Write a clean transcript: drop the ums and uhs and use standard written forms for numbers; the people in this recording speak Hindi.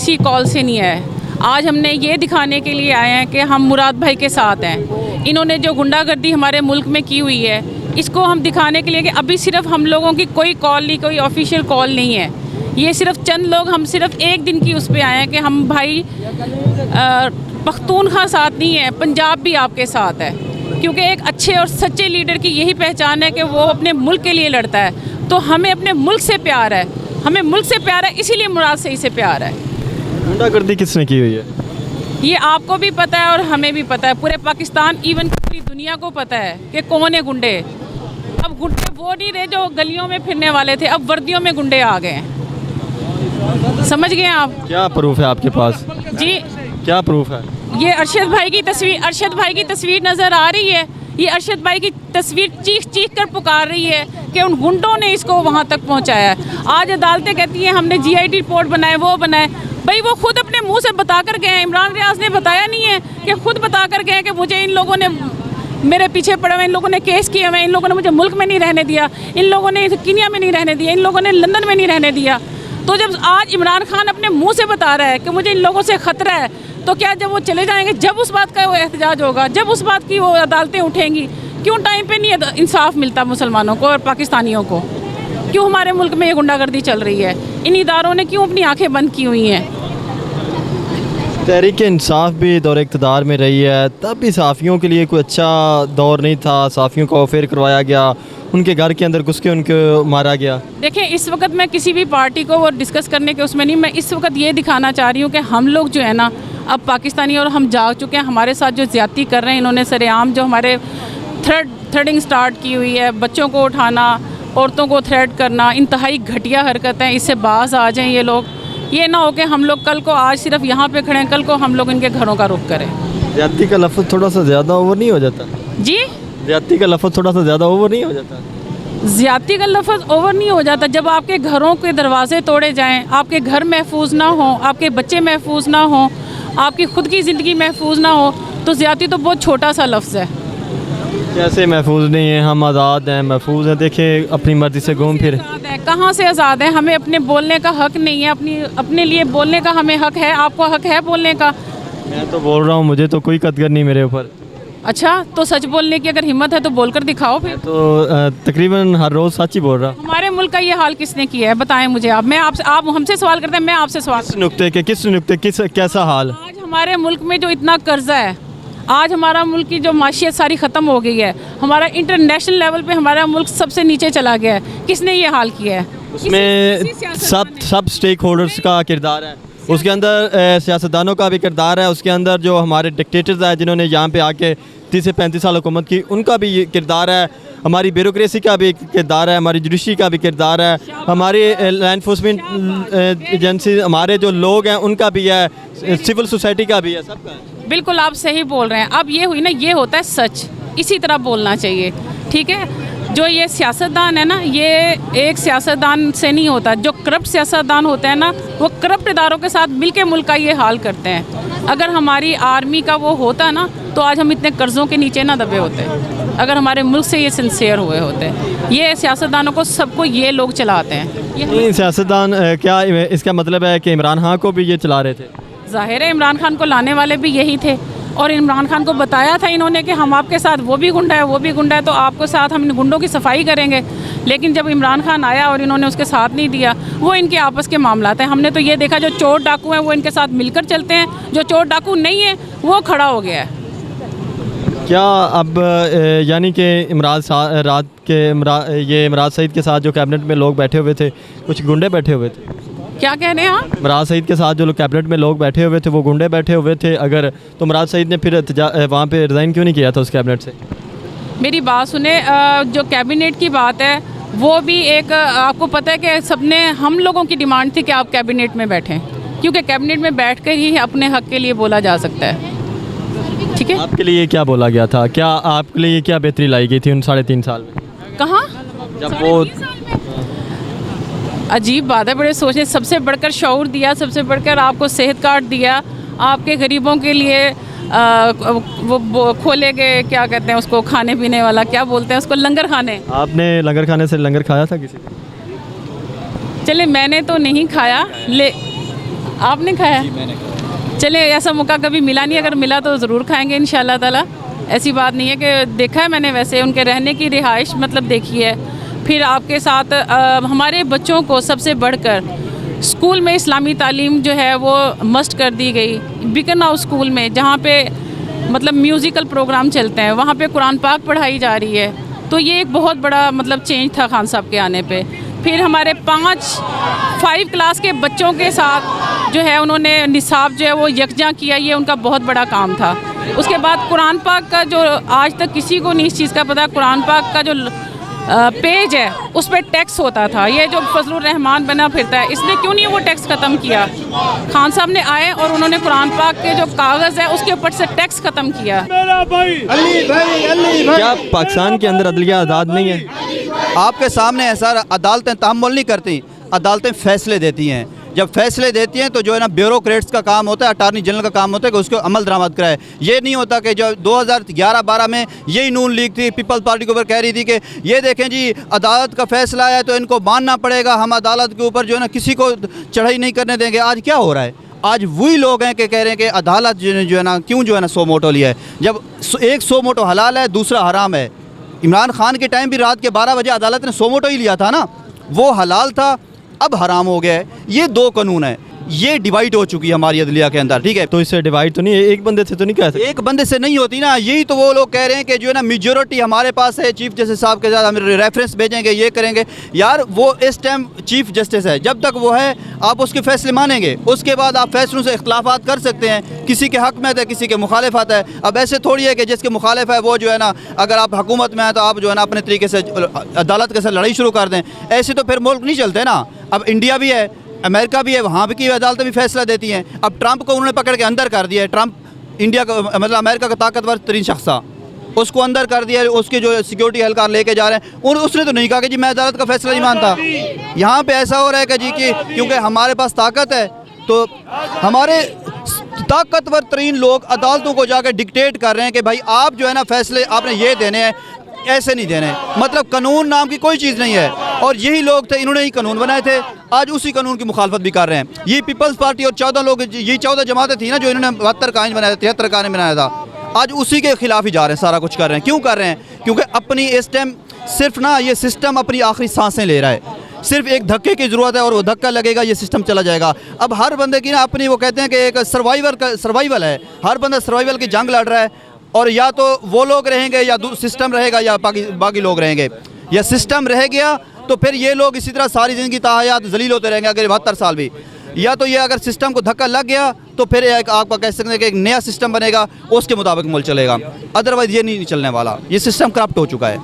किसी कॉल से नहीं आया है। आज हमने ये दिखाने के लिए आए हैं कि हम मुराद भाई के साथ हैं। इन्होंने जो गुंडागर्दी हमारे मुल्क में की हुई है, इसको हम दिखाने के लिए कि अभी सिर्फ हम लोगों की कोई कॉल नहीं, कोई ऑफिशियल कॉल नहीं है। ये सिर्फ चंद लोग, हम सिर्फ एक दिन की उस पर आए हैं कि हम भाई पख्तूनख्वा साथ नहीं है, पंजाब भी आपके साथ है। क्योंकि एक अच्छे और सच्चे लीडर की यही पहचान है कि वो अपने मुल्क के लिए लड़ता है। तो हमें अपने मुल्क से प्यार है, हमें मुल्क से प्यार है, इसीलिए मुराद से इसे प्यार है। गुंडागर्दी किसने की हुई है? ये आपको भी पता है और हमें भी पता है, पूरे पाकिस्तान इवन पूरी दुनिया को पता है कि कौन है गुंडे। अब गुंडे वो नहीं रहे जो गलियों में फिरने वाले थे, अब वर्दियों में गुंडे आ गए हैं। समझ गए आप? क्या प्रूफ है आपके पास? जी, क्या प्रूफ है? ये अरशद भाई की तस्वीर नज़र आ रही है। ये अरशद भाई की तस्वीर चीख चीख कर पुकार रही है कि उन गुंडों ने इसको वहाँ तक पहुँचाया है। आज अदालतें कहती हैं हमने GIT रिपोर्ट बनाए, वो बनाए। भाई वो खुद अपने मुंह से बता कर गए हैं। इमरान रियाज ने बताया नहीं है कि खुद बता कर गए हैं कि मुझे इन लोगों ने, मेरे पीछे पड़े हुए इन लोगों ने केस किए हुए, इन लोगों ने मुझे मुल्क में नहीं रहने दिया, इन लोगों ने कीनिया में नहीं रहने दिया, इन लोगों ने लंदन में नहीं रहने दिया। तो जब आज इमरान खान अपने मुंह से बता रहा है कि मुझे इन लोगों से ख़तरा है, तो क्या जब वो चले जाएंगे, जब उस बात का वो एहतजाज होगा, जब उस बात की वो अदालतें उठेंगी, क्यों टाइम पे नहीं इंसाफ मिलता मुसलमानों को और पाकिस्तानियों को? क्यों हमारे मुल्क में ये गुंडागर्दी चल रही है? इन इदारों ने क्यों अपनी आंखें बंद की हुई हैं? तहरीक इंसाफ भी दौर इक़्तिदार में रही है, तब भी सहाफ़ियों के लिए कोई अच्छा दौर नहीं था। सहाफ़ियों को अफेयर करवाया गया, उनके घर के अंदर घुस के उनको मारा गया। देखिए, इस वक्त मैं किसी भी पार्टी को वो डिस्कस करने के उसमें नहीं, मैं इस वक्त ये दिखाना चाह रही हूँ कि हम लोग जो है ना, अब पाकिस्तानी और हम जाग चुके हैं। हमारे साथ जो ज़्यादती कर रहे हैं इन्होंने सरेआम, जो हमारे थ्रेडिंग स्टार्ट की हुई है, बच्चों को उठाना, औरतों को थ्रेड करना, इंतहाई घटिया हरकत है। इससे बाज आ जाएं ये लोग। ये ना हो कि हम लोग कल को, आज सिर्फ यहाँ पे खड़े हैं, कल को हम लोग इनके घरों का रुख करें। ज़्यादती का लफ्ज़ थोड़ा सा ज़्यादा ओवर नहीं हो जाता? जी, ज़्यादती का लफ्ज़ थोड़ा सा ज़्यादा ओवर नहीं हो जाता? ज़्यादती का लफ्ज़ ओवर नहीं हो जाता। जब आपके घरों के दरवाजे तोड़े जाएं, आपके घर महफूज ना हो, आपके बच्चे महफूज ना हो, आपकी खुद की ज़िंदगी महफूज ना हो, तो ज़्यादती तो बहुत छोटा सा लफ्ज़ है। कैसे महफूज नहीं है? हम आज़ाद हैं, महफूज हैं। देखें, अपनी मर्ज़ी से घूम फिर। कहाँ से आज़ाद है? हमें अपने बोलने का हक नहीं है, अपने लिए बोलने का हमें हक है। आपको हक है बोलने का? मैं तो बोल रहा हूँ, मुझे तो कोई कदर नहीं मेरे ऊपर। अच्छा, तो सच बोलने की अगर हिम्मत है तो बोलकर दिखाओ फिर। तो तकरीबन हर रोज़ सच ही बोल रहा। हमारे मुल्क का ये हाल किसने किया है? बताएं मुझे आप। मैं आपसे, आप हमसे सवाल करते हैं, मैं आपसे सवाल। किस नुक्ते कैसा हाल? आज हमारे मुल्क में जो इतना कर्जा है, आज हमारा मुल्क की जो माशियत सारी ख़त्म हो गई है, हमारा इंटरनेशनल लेवल पे हमारा मुल्क सबसे नीचे चला गया है। किसने ये हाल किया है? उसमें सब स्टेक होल्डर्स का किरदार है, उसके अंदर सियासतदानों का भी किरदार है, उसके अंदर जो हमारे डिक्टेटर्स हैं जिन्होंने यहाँ पे आके 30 से 35 साल हुकूमत की, उनका भी ये किरदार है, हमारी ब्यूरोक्रेसी का भी किरदार है, हमारी जुडिशरी का भी किरदार है, हमारी लैंड एनफोर्समेंट एजेंसी, हमारे जो लोग हैं उनका भी है, सिविल सोसाइटी का भी है, सबका है। बिल्कुल आप सही बोल रहे हैं। अब ये हुई ना, ये होता है सच, इसी तरह बोलना चाहिए, ठीक है? जो ये सियासतदान है ना, ये एक सियासतदान से नहीं होता। जो करप्ट सियासतदान होते हैं ना, वो करप्ट इदारों के साथ मिलके मुल्क का ये हाल करते हैं। अगर हमारी आर्मी का वो होता ना, तो आज हम इतने कर्ज़ों के नीचे ना दबे होते। अगर हमारे मुल्क से ये सिंसियर हुए होते। ये सियासतदानों को, सबको ये लोग चलाते हैं। ये सियासतदान क्या इसका मतलब है कि इमरान खान को भी ये चला रहे थे? ज़ाहिर है, इमरान खान को लाने वाले भी यही थे और इमरान खान को बताया था इन्होंने कि हम आपके साथ, वो भी गुंडा है, वो भी गुंडा है, तो आपके साथ हम गुंडों की सफाई करेंगे। लेकिन जब इमरान खान आया और इन्होंने उसके साथ नहीं दिया, वो इनके आपस के मामलात हैं। हमने तो ये देखा, जो चोर डाकू हैं वो इनके साथ मिलकर चलते हैं, जो चोर डाकू नहीं है वो खड़ा हो गया है। क्या अब यानी कि इमरान सईद के साथ जो कैबिनेट में लोग बैठे हुए थे, कुछ गुंडे बैठे हुए थे? क्या कह रहे हैं आप? इमरान सईद के साथ जो कैबिनेट में लोग बैठे हुए थे वो गुंडे बैठे हुए थे। अगर तो इमरान सईद ने फिर वहाँ पे रिज़ाइन क्यों नहीं किया था उस कैबिनेट से? मेरी बात सुने, जो कैबिनेट की बात है वो भी एक, आपको पता है कि सबने, हम लोगों की डिमांड थी कि आप कैबिनेट में बैठें, क्योंकि कैबिनेट में बैठ कर ही अपने हक के लिए बोला जा सकता है। ठीक है, आपके लिए क्या बोला गया था? क्या आपके लिए क्या बेहतरी लाई गई थी उन 3.5 साल में? कहाँ? जब वो अजीब बात है, बड़े सोचने, सबसे बढ़कर शऊर दिया, सबसे बढ़कर आपको सेहत कार्ड दिया, आपके गरीबों के लिए वो खोले गए, क्या कहते हैं उसको, खाने पीने वाला, क्या बोलते हैं उसको, लंगर खाने। आपने लंगर खाने से लंगर खाया था किसी? चले, मैंने तो नहीं खाया, आपने खाया? चले, ऐसा मौका कभी मिला नहीं, अगर मिला तो ज़रूर खाएंगे इंशाल्लाह ताला। ऐसी बात नहीं है कि देखा है मैंने, वैसे उनके रहने की रिहाइश मतलब देखी है। फिर आपके साथ हमारे बच्चों को सबसे बढ़कर स्कूल में इस्लामी तालीम जो है वो मस्ट कर दी गई। बिकनहाउ स्कूल में जहाँ पे मतलब म्यूज़िकल प्रोग्राम चलते हैं, वहाँ पे कुरान पाक पढ़ाई जा रही है। तो ये एक बहुत बड़ा मतलब चेंज था खान साहब के आने पे। फिर हमारे 5 क्लास के बच्चों के साथ जो है उन्होंने निसाब जो है वो यकजा किया, ये उनका बहुत बड़ा काम था। उसके बाद कुरान पाक का जो आज तक किसी को नहीं इस चीज़ का पता, कुरान पाक का जो पेज है उस पर टैक्स होता था। ये जो फजलुर रहमान बना फिरता है, इसने क्यों नहीं वो टैक्स ख़त्म किया? खान साहब ने आए और उन्होंने कुरान पाक के जो कागज़ है उसके ऊपर से टैक्स ख़त्म किया। क्या पाकिस्तान के अंदर अदलिया आज़ाद नहीं है? आपके सामने है सर, अदालतें तहम्मुल नहीं करती, अदालतें फ़ैसले देती हैं। जब फैसले देती हैं तो जो है ना ब्यूरोक्रेट्स का काम होता है, अटार्नी जनरल का काम होता है कि उसको अमल दरामद कराए। ये नहीं होता कि जो 2011-12 में यही नून लीग थी, पीपल्स पार्टी के ऊपर कह रही थी कि ये देखें जी अदालत का फैसला आया तो इनको मानना पड़ेगा, हम अदालत के ऊपर जो है ना किसी को चढ़ाई नहीं करने देंगे। आज क्या हो रहा है? आज वही लोग हैं कि कह रहे हैं कि अदालत जो है ना क्यों जो है ना 100 मोटो लिया है, जब एक 100 मोटो हलाल है, दूसरा हराम है। इमरान खान के टाइम भी रात के 12 बजे अदालत ने 100 मोटो ही लिया था ना, वो हलाल था, अब हराम हो गया है। ये 2 कानून है, ये डिवाइड हो चुकी है हमारी अदलिया के अंदर, ठीक है। तो इससे डिवाइड तो नहीं है, एक बंदे से तो नहीं कह सकते? एक बंदे से नहीं होती ना, यही तो वो लोग कह रहे हैं कि जो है ना मेजॉरिटी हमारे पास है, चीफ जस्टिस साहब के साथ हम रेफरेंस भेजेंगे, ये करेंगे। यार वो इस टाइम चीफ जस्टिस है, जब तक वो है आप उसके फैसले मानेंगे, उसके बाद आप फैसलों से इख्तलाफात कर सकते हैं। किसी के हक में है, किसी के मुखालिफत है। अब ऐसे थोड़ी है कि जिसके मुखालिफ है वो जो है ना, अगर आप हुकूमत में हैं तो आप जो है ना अपने तरीके से अदालत के साथ लड़ाई शुरू कर दें। ऐसे तो फिर मुल्क नहीं चलते ना। अब इंडिया भी है, अमेरिका भी है, वहाँ भी की अदालतें भी फैसला देती हैं। अब ट्रंप को उन्होंने पकड़ के अंदर कर दिया है। ट्रंप इंडिया का मतलब अमेरिका का ताकतवर तरीन शख्स था, उसको अंदर कर दिया है। उसके जो सिक्योरिटी एहलकार लेके जा रहे हैं, और उसने तो नहीं कहा कि जी मैं अदालत का फैसला नहीं मानता। यहाँ पे ऐसा हो रहा है कि जी कि क्योंकि हमारे पास ताकत है तो हमारे ताकतवर तरीन लोग अदालतों को जाकर डिक्टेट कर रहे हैं कि भाई आप जो है ना फैसले आपने ये देने हैं, ऐसे नहीं देने। मतलब कानून नाम की कोई चीज़ नहीं है। और यही लोग थे, इन्होंने ही कानून बनाए थे, आज उसी कानून की मुखालफत भी कर रहे हैं। ये पीपल्स पार्टी और 14 लोग, ये 14 जमातें थी ना जो इन्होंने 72 का आइन बनाया था, 73 का आइन बनाया था, आज उसी के खिलाफ ही जा रहे हैं, सारा कुछ कर रहे हैं। क्यों कर रहे हैं? क्योंकि अपनी इस टाइम सिर्फ ना ये सिस्टम अपनी आखिरी सांसें ले रहा है। सिर्फ एक धक्के की ज़रूरत है और वो धक्का लगेगा, ये सिस्टम चला जाएगा। अब हर बंदे की ना अपनी, वो कहते हैं कि एक सर्वाइवल है, हर बंदा सर्वाइवल की जंग लड़ रहा है। और या तो वो लोग रहेंगे या सिस्टम रहेगा, या बाकी लोग रहेंगे। या सिस्टम रह गया तो फिर ये लोग इसी तरह सारी ज़िंदगी ताहयात जलील होते रहेंगे, अगर 72 साल भी। या तो ये अगर सिस्टम को धक्का लग गया तो फिर एक आपका कह सकते हैं कि एक नया सिस्टम बनेगा, उसके मुताबिक मुल्क चलेगा। अदरवाइज़ ये नहीं चलने वाला, ये सिस्टम करप्ट हो चुका है।